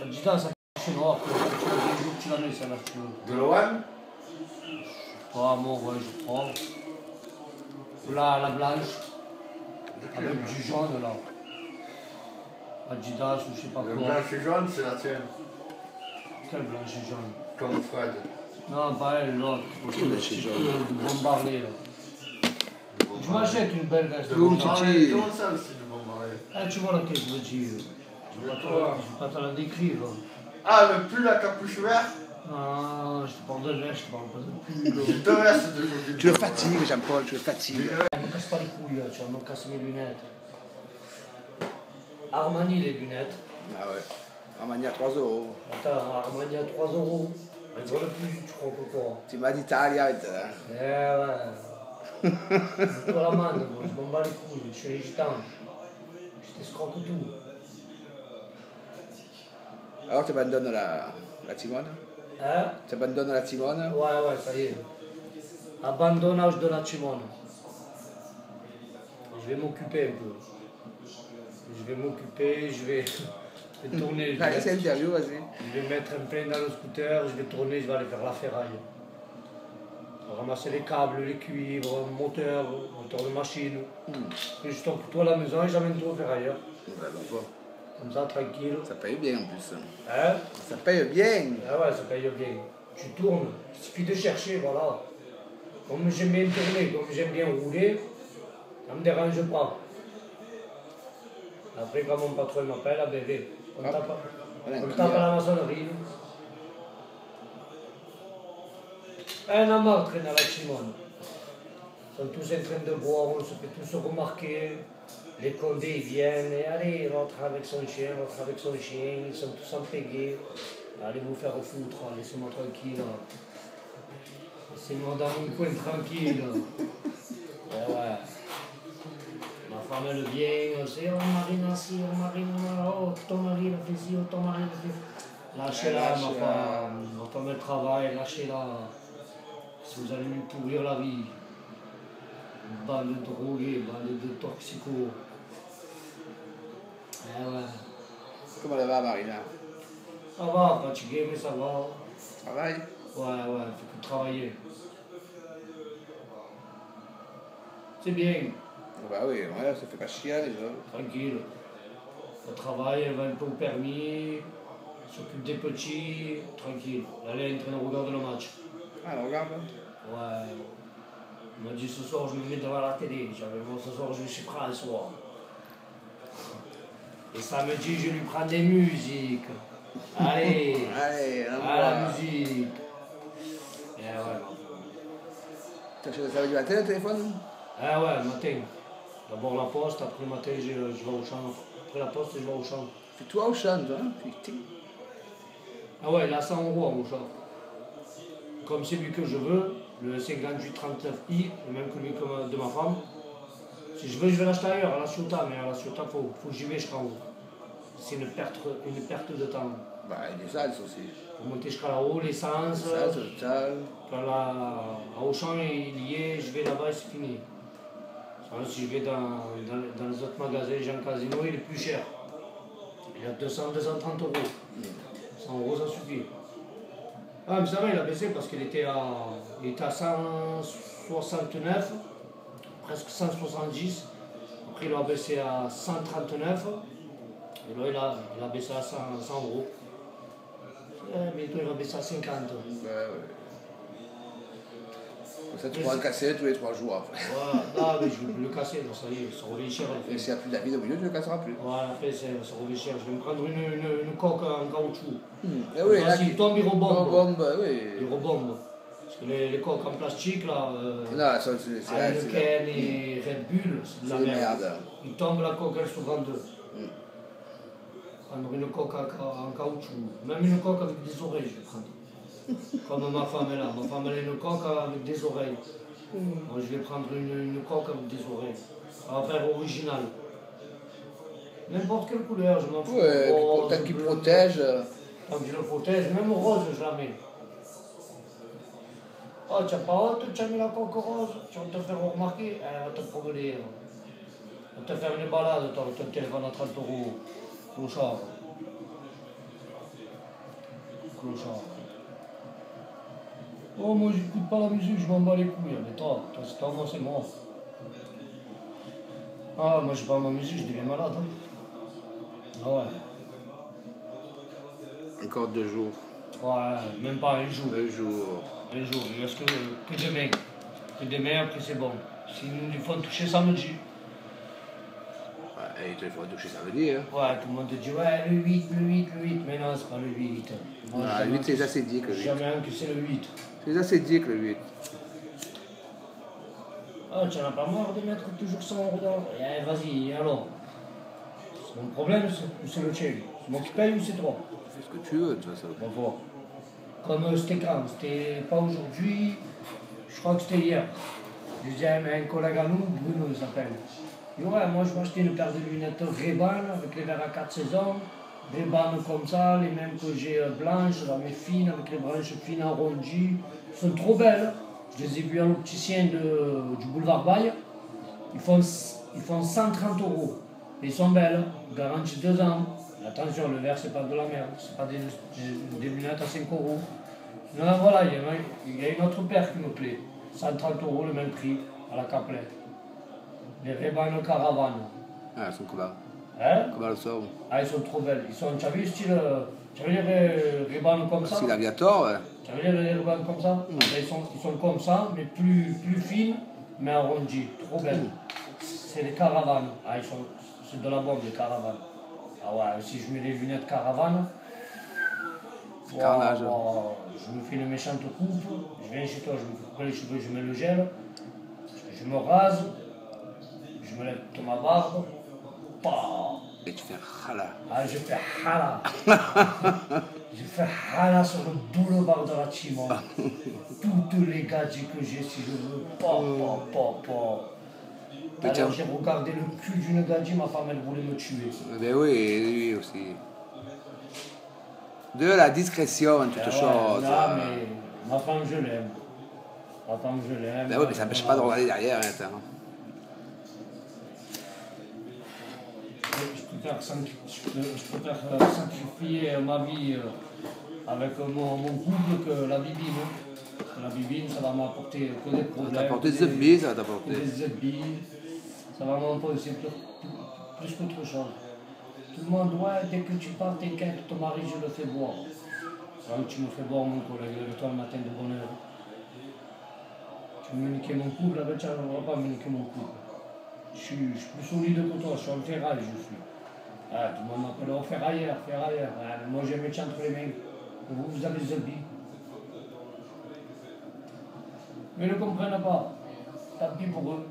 Adidas, ça c'est noir, tu jour tu l'as mis, ça là, tu veux. De l'OM? Pas moi, ouais, je prends. Là, la blanche, avec du jaune là. Adidas ou je sais pas quoi. Le blanche et jaune, c'est la tienne. Quelle blanche et jaune? Comme Fred. Non, pas elle, l'autre. Quelle blanche et jaune? Du bombardier là. Tu m'achètes une belle veste. Comment ça aussi, du Bombardier? Ah, tu vois laquelle je veux dire. Je vais pas te la décrire. Ah, le pull à capuche verte? Non, je te parle de veste, je te parle pas de pull. Je te reste de Tu le fatigues, Jean-Paul, tu le fatigues. Ne me casse pas les couilles là, tu vas me casser mes lunettes. Armani les lunettes. Ah ouais. Armani à 3 euros. Attends, Armani à 3 euros. Elle vaut le plus, tu crois que quoi? Tu m'as d'Italia. Eh ouais. C'est pour la manne, moi, je m'en bats les couilles, je suis les gitans. Je t'escroque tout. Alors tu abandonnes la Timone? Hein? Tu abandonnes la Timone? Ouais, ça y est. Abandonnage de la Timone. Je vais m'occuper un peu. Je vais tourner. Allez, c'est l'interview, vas-y. Je vais mettre un plein dans le scooter, je vais tourner, je vais aller faire la ferraille. Ramasser les câbles, les cuivres, moteur de machine. Et je stocke tout à la maison et j'amène tout au ferrailleur. Ouais, bon. Comme ça, tranquille. Ça paye bien en plus. Hein? Ça paye bien. Ah ouais, ça paye bien. Tu tournes, il suffit de chercher, voilà. Comme j'aime bien tourner, comme j'aime bien rouler, ça ne me dérange pas. Après, quand mon patron m'appelle, ah bébé, on tape à la maçonnerie. Un à marre traîne à la Timone. Ils sont tous en train de boire, on se fait tous remarquer. Les condés viennent, et allez, l'autre avec son chien, ils sont tous empégués. Allez vous faire foutre, laissez-moi tranquille. Laissez-moi dans mon coin tranquille. Ouais. Ma femme elle vient, c'est oh Marina si, oh Marina là, oh ton mari le fait ci, oh ton mari le fait. Lâchez-la ma femme elle travaille, lâchez-la. Si vous allez lui pourrir la vie. Bande de drogués, bande de toxicos. Eh ouais. Comment elle va, Marina? Ça va, fatigué, mais ça va. Travail? Ouais, faut que travailler. C'est bien. Bah oui, ouais, ça fait pas chier déjà. Tranquille. Elle travaille, elle va un peu au permis, elle s'occupe des petits, tranquille. Elle est en train de regarder le match. Ah, on regarde. Ouais. Elle m'a dit ce soir je me mets devant la télé. J'avais bon ce soir je suis prêt le soir. Et samedi je lui prends des musiques. Allez, à la musique. Et ouais. T'as acheté ça avec du matin le téléphone? Ah ouais, le matin. D'abord la poste, après le matin je vais au champ. Après la poste je vais au champ. C'est toi au champ, toi, hein? Putain. Ah ouais, là 100 euros au champ. Comme c'est lui que je veux, le 5839i, le même que lui de ma femme. Si je veux, je vais l'acheter ailleurs, à la Ciotat, mais à la Ciotat, il faut que j'y vais jusqu'en haut. C'est une perte de temps. Bah, il est sale, ça aussi. Pour monter jusqu'à là-haut, l'essence. Ça, total. Quand à Auchan, il y est, je vais là-bas et c'est fini. Si je vais dans les autres magasins, Jean Casino, il est plus cher. Il est à 230 euros. 100 euros, ça suffit. Ah, mais ça va, il a baissé parce qu'il était à 169, presque 170. Après, il a baissé à 139. Et là, il a baissé à 100 euros. Bientôt, il va baisser à 50. Ouais. Comme ça, tu pourras le casser tous les 3 jours après. Ouais, non, mais je vais plus le casser, ça y est, ça revient cher. Et s'il n'y a plus David au milieu, tu ne le casseras plus. Voilà, après, ça revient cher. Je vais me prendre une coque en caoutchouc. Eh oui, là, s'il tombe, il rebombe. Oui. Il rebombe. Parce que les coques en plastique, là, non, ça, c'est Heineken et Red Bull, c'est de la merde. Il tombe, la coque, elle s'ouvre en deux. Prendre une coque en caoutchouc. Même une coque avec des oreilles, je vais prendre. Comme ma femme est là. Ma femme elle a une coque avec des oreilles. Moi, je vais prendre une coque avec des oreilles. Ça va faire original. N'importe quelle couleur, je m'en fous. Ouais, tant qu'il protège. Tant que je le protège, même rose, je la mets. Oh, tu n'as pas honte, tu as mis la coque rose. Tu vas te faire remarquer. Elle va te promener. Elle va te faire une balade, ton téléphone à 30 euros au char. clochard. Oh, moi j'écoute pas la musique, je m'en bats les couilles. Mais toi c'est toi, moi c'est moi. Ah, moi j'ai pas ma musique, je deviens malade. Hein. Ah ouais. Encore 2 jours. Ouais, même pas un jour. 2 jours. Un jour, il reste que demain. Que demain, après c'est bon. S'ils nous font toucher samedi. Ouais, et il faut toucher samedi. Hein. Ouais, tout le monde te dit, ouais, le 8. Mais non, c'est pas le 8. Moi, Ah, le 8, c'est les acédiques, le 8. Jamais un que c'est le 8. C'est les acédiques, le 8. Ah, tu n'en as pas marre de mettre toujours 100 € dedans. Eh, vas-y, alors. C'est mon problème ou c'est le tien? C'est moi qui paye ou c'est toi? Fais ce que tu veux, de toute façon. Bon, voilà. Comme c'était quand? C'était pas aujourd'hui, je crois que c'était hier. Je disais à un collègue à nous, Bruno il s'appelle. Il dit, ouais, moi je vais acheter une paire de lunettes Ray-Ban avec les verres à 4 saisons. Ray-Ban comme ça, les mêmes que j'ai blanches, là, mais fines, avec les branches fines arrondies. Elles sont trop belles. Je les ai vues à l'opticien du boulevard Baye. Ils font 130 €. Ils sont belles, garantie 2 ans. Attention, le verre c'est pas de la merde, c'est pas des lunettes à 5 €. Non, voilà, il y a une autre paire qui me plaît. 130 € le même prix, à la Caplet. Les Ray-Ban Caravane. Ah, elles sont comment? Hein? Comment elles sont? Ah, ils sont trop belles. Tu as vu style. Tu as vu les Ray-Ban comme ça? C'est l'aviator, ouais. Tu as vu les Ray-Ban comme ça? Ils sont comme ça, mais plus fines, mais arrondies. Trop belles. C'est les Caravanes. Ah, c'est de la bombe, les Caravanes. Ah ouais, si je mets les lunettes Caravane. Carnage. Je me fais une méchante coupe, je viens chez toi, je me coupe les cheveux, je mets le gel, je me rase, je me lève toute ma barbe. Bah. Et tu fais hala. Ah, je fais hala. Je fais hala sur le boulevard de la Timon. Tous les gadgets que j'ai si je veux. Alors j'ai regardé le cul d'une gadget, ma femme elle voulait me tuer. Ben oui, lui aussi. De la discrétion en toute chose. Non, mais ma femme je l'aime. Ma femme je l'aime. Ben oui, mais ça n'empêche pas de regarder derrière. Hein, je préfère sacrifier ma vie avec mon couple que la bibine. Parce que la bibine, ça va m'apporter que des problèmes. Ça va t'apporter des zombies, ça va t'apporter. Des zombies. Ça va m'apporter plus qu'autre chose. Tout le monde, ouais, dès que tu pars, t'inquiète, ton mari, je le fais boire. Alors, tu me fais boire, mon collègue, lève-toi le matin de bonne heure. Tu veux me niquer mon couple, ben tu n'arriveras pas à me niquer mon couple. Je suis plus solide que toi, je suis en ferraille, je suis. Ah, tout le monde m'appelle au ferrailleur. Ah, moi, j'ai un métier entre les mains. Vous avez des habits. Mais ils ne comprennent pas. Tant pis pour eux.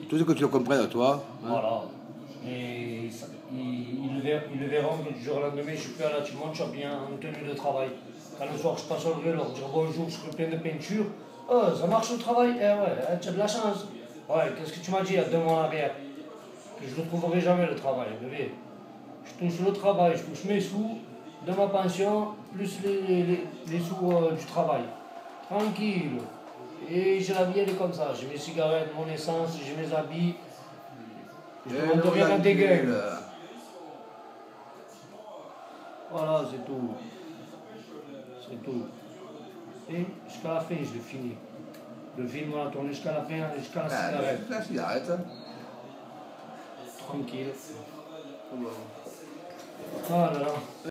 Tout ce que tu le comprennes, toi. Hein. Voilà. Et ils le verront que du jour au lendemain, je ne suis plus à la Timon, je suis bien en tenue de travail. Quand le soir je passe au vélo, leur dire bonjour, je suis plein de peinture. Oh, ça marche au travail? Eh ouais, tu as de la chance. Ouais, qu'est-ce que tu m'as dit il y a 2 mois en arrière? Que je ne le trouverai jamais le travail, bébé. Je touche le travail, je touche mes sous de ma pension, plus les sous du travail. Tranquille. Et j'ai la vie, elle est comme ça. J'ai mes cigarettes, mon essence, j'ai mes habits. Je demande rien à des gueules. Voilà, c'est tout. C'est tout. Et jusqu'à la fin, je l'ai fini. Le film, on a tourné jusqu'à la fin, jusqu'à la cigarette. La cigarette. Tranquille. Oh là là.